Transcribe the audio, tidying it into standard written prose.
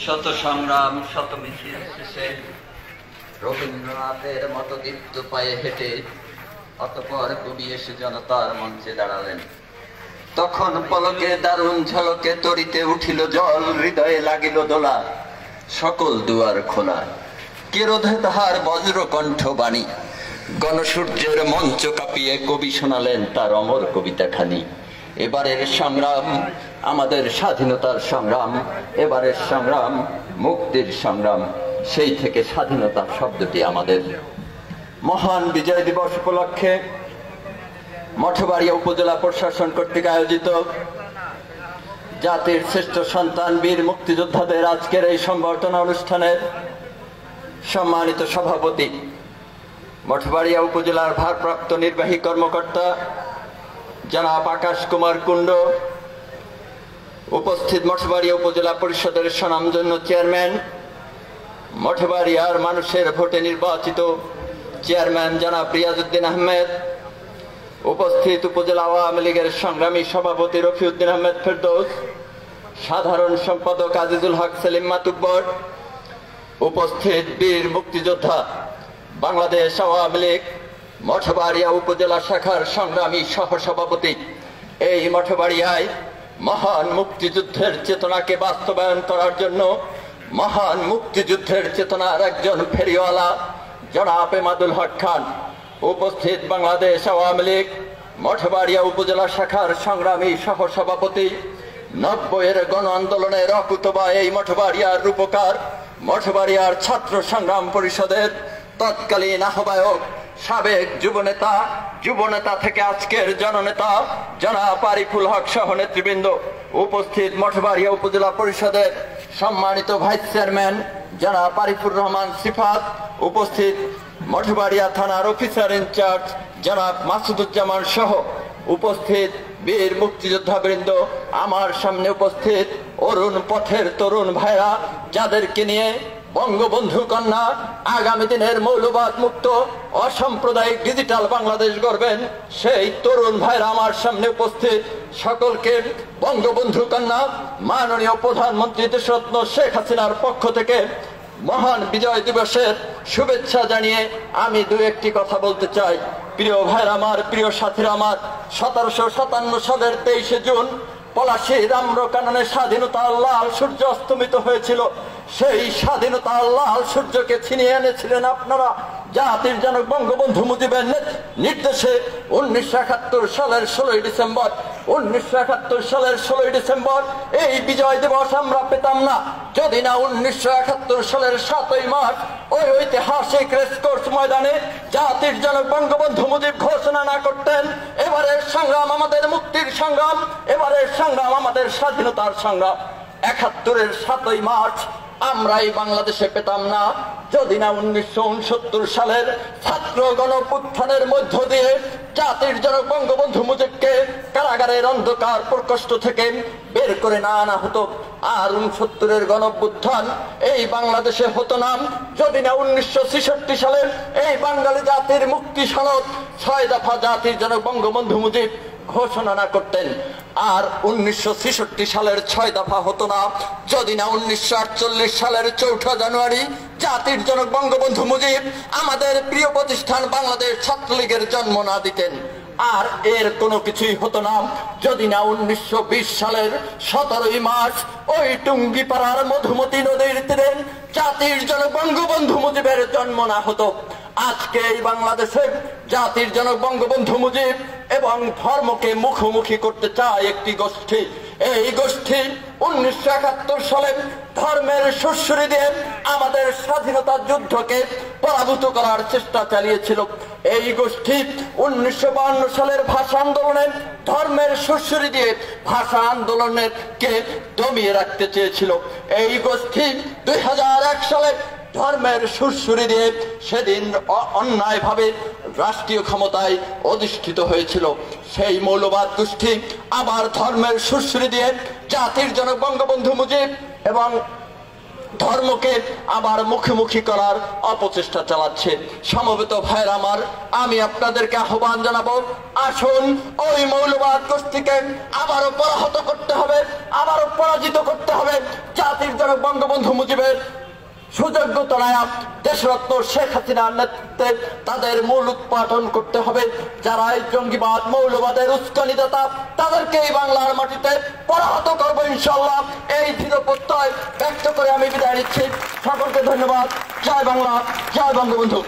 শত সংগ্রাম শত মিছিল শেষে রবীন্দ্রনাথের মতো দীপ্ত পায়ে হেঁটে অতঃপর কবি এসে জনতার মঞ্চে দাঁড়ালেন। তখন পলকে দারুণ ঝলকে তরিতে উঠিল জল, হৃদয়ে লাগিল দোলা, সকল দুয়ার খোলা। কে রোধে তাহার বজ্রকণ্ঠ বাণী, গণসূর্যের মঞ্চ কাঁপিয়ে কবি শোনালেন তার অমর কবিতা খানি। এবারের সংগ্রাম আমাদের স্বাধীনতার সংগ্রাম, এবারের সংগ্রাম মুক্তির সংগ্রাম, সেই থেকে স্বাধীনতা শব্দটি আমাদের। মহান বিজয় দিবস উপলক্ষে মঠবাড়িয়া উপজেলা প্রশাসন কর্তৃক আয়োজিত জাতির শ্রেষ্ঠ সন্তান বীর মুক্তিযোদ্ধাদের আজকের এই সংবর্ধনা অনুষ্ঠানের সম্মানিত সভাপতি, মঠবাড়িয়া উপজেলার ভারপ্রাপ্ত নির্বাহী কর্মকর্তা জনাব আকাশ কুমার কুণ্ড, উপস্থিত মঠবাড়িয়া উপজেলা পরিষদের স্বনামধন্য চেয়ারম্যান, মঠবাড়িয়ার মানুষের ভোটে নির্বাচিত চেয়ারম্যান জনাব রিয়াজউদ্দিন আহমেদ, উপস্থিত উপজেলা আওয়ামী লীগের সংগ্রামী সভাপতি রফিউদ্দিন আহমেদ ফেরদৌস, সাধারণ সম্পাদক আজিজুল হক সেলিম মাতুব্বর, উপস্থিত বীর মুক্তিযোদ্ধা বাংলাদেশ আওয়ামী লীগ মঠবাড়িয়া উপজেলা শাখার সংগ্রামী সহসভাপতি। এই মঠবাড়িয়ায় মহান মুক্তিযুদ্ধের চেতনাকে বাস্তবায়ন করার জন্য মহান মুক্তিযুদ্ধের চেতনার একজন ফেরিওয়ালা জনাব এমাদুল হক খান, উপস্থিত বাংলাদেশ আওয়ামী লীগ মঠবাড়িয়া উপজেলা শাখার সংগ্রামী সহসভাপতি, 90-এর গণ আন্দোলনের অকুতবা এই মঠবাড়িয়ার রূপকার, মঠবাড়িয়ার ছাত্র সংগ্রাম পরিষদের তৎকালীন আহ্বায়ক, সাবেক যুবনেতা থেকে আজকের জননেতা জনাব আরিফুল হক সহ নেতৃবৃন্দ, উপস্থিত মঠবাড়িয়া উপজেলা পরিষদের সম্মানিত ভাইস চেয়ারম্যান জনাব আরিফুর রহমান সিফাত, উপস্থিত মঠবাড়িয়া থানার অফিসার ইনচার্জ জনাব মাসুদুজ্জামান সহ উপস্থিত বীর মুক্তিযোদ্ধা বৃন্দ, আমার সামনে উপস্থিত অরুণ পথের তরুণ ভাইরা, যাদেরকে নিয়ে বঙ্গবন্ধু কন্যা আগামী দিনের মৌলবাদ মুক্ত অসাম্প্রদায়িক ডিজিটাল বাংলাদেশ গড়বেন, সেই তরুণ ভাইরা আমার সামনে উপস্থিত। সকলকে বঙ্গবন্ধু কন্যা মাননীয় প্রধানমন্ত্রী দেশরত্ন শেখ হাসিনার পক্ষ থেকে মহান বিজয় দিবসের শুভেচ্ছা জানিয়ে আমি দু একটি কথা বলতে চাই। প্রিয় ভাইরা আমার, প্রিয় সাথীরা আমার, 1757 সালের 23শে জুন পলাশীর আম্রকাননে স্বাধীনতার লাল সূর্য অস্তমিত হয়েছিল। সেই স্বাধীনতার লাল সূর্যকে ছিনিয়ে এনেছিলেন আপনারা জাতির জনক বঙ্গবন্ধু মুজিবের নির্দেশে। 1971 সালের 16ই ডিসেম্বর এই বিজয় দিবস আমরা পেতাম না যদি না 1971 সালের 7ই মার্চ ওই ঐতিহাসিক রেসকোর্স ময়দানে জাতির জনক বঙ্গবন্ধু মুজিব ঘোষণা না করতেন, এবারের সংগ্রাম আমাদের মুক্তির সংগ্রাম, এবারের সংগ্রাম আমাদের স্বাধীনতার সংগ্রাম। 71-এর 7ই মার্চ আমরা এই বাংলাদেশে পেতাম না যদি না 1969 সালের ছাত্র গণঅভ্যুত্থানের মধ্য দিয়ে জাতির জনক বঙ্গবন্ধু মুজিবকে কারাগারের অন্ধকার প্রকোষ্ঠ থেকে বের করে না আনা হতো। আর 69-এর গণঅভ্যুত্থান এই বাংলাদেশে হতো না যদি না 1966 সালের এই বাঙালি জাতির মুক্তি সনদ 6 দফা জাতির জনক বঙ্গবন্ধু মুজিব ঘোষণা না করতেন। আর 1966 সালের 6 দফা হতো না যদি না 1948 সালের 4 জানুয়ারি জাতির জনক বঙ্গবন্ধু মুজিব আমাদের প্রিয় প্রতিষ্ঠান বাংলাদেশ ছাত্রলীগের জন্ম না দিতেন। আর এর কোনো কিছুই হতো না যদি না 1920 সালের 17ই মার্চ ওই টুঙ্গিপাড়ার মধুমতি নদীর তীরে জাতির জনক বঙ্গবন্ধু মুজিবের জন্ম না হতো। আজকে এই বাংলাদেশে জাতির জনক বঙ্গবন্ধু মুজিব এবং ধর্মকে মুখোমুখি করতে চায় একটি গোষ্ঠী। এই গোষ্ঠী 1971 সালে ধর্মের সুরসুরি দিয়ে আমাদের স্বাধীনতা যুদ্ধকে পরাভূত করার চেষ্টা চালিয়েছিল। এই গোষ্ঠী 1952 সালের ভাষা আন্দোলনে ধর্মের সুরসুরি দিয়ে ভাষা আন্দোলনকে দমিয়ে রাখতে চেয়েছিল। এই গোষ্ঠী 2001 সালে ধর্মের সুরসুরি দিয়ে সেদিন অন্যায়ভাবে রাষ্ট্রীয় ক্ষমতায় অধিষ্ঠিত হয়েছিল। সেই মৌলবাদ গোষ্ঠী আবার ধর্মের সুরসুরি দিয়ে জাতির জনক বঙ্গবন্ধু মুজিব এবং ধর্মকে আবার মুখোমুখি করার অপচেষ্টা চালাচ্ছে। সমবেত ভাইয়ের আমার, আমি আপনাদেরকে আহ্বান জানাবো, আসুন ওই মৌলবাদ গোষ্ঠীকে আবারও পরাহত করতে হবে, আবারও পরাজিত করতে হবে। জাতির জনক বঙ্গবন্ধু মুজিবের সুযোগ্য নায়ক দেশরত্ন শেখ হাসিনার নেতৃত্বে তাদের মূল উৎপাটন করতে হবে। যারা এই জঙ্গিবাদ মৌলবাদের উস্কানিদাতা, তাদেরকে এই বাংলার মাটিতে পরাহত করবো ইনশাল্লাহ। এই দৃঢ় প্রত্যয় ব্যক্ত করে আমি বিদায় নিচ্ছি। সকলকে ধন্যবাদ। জয় বাংলা, জয় বঙ্গবন্ধু।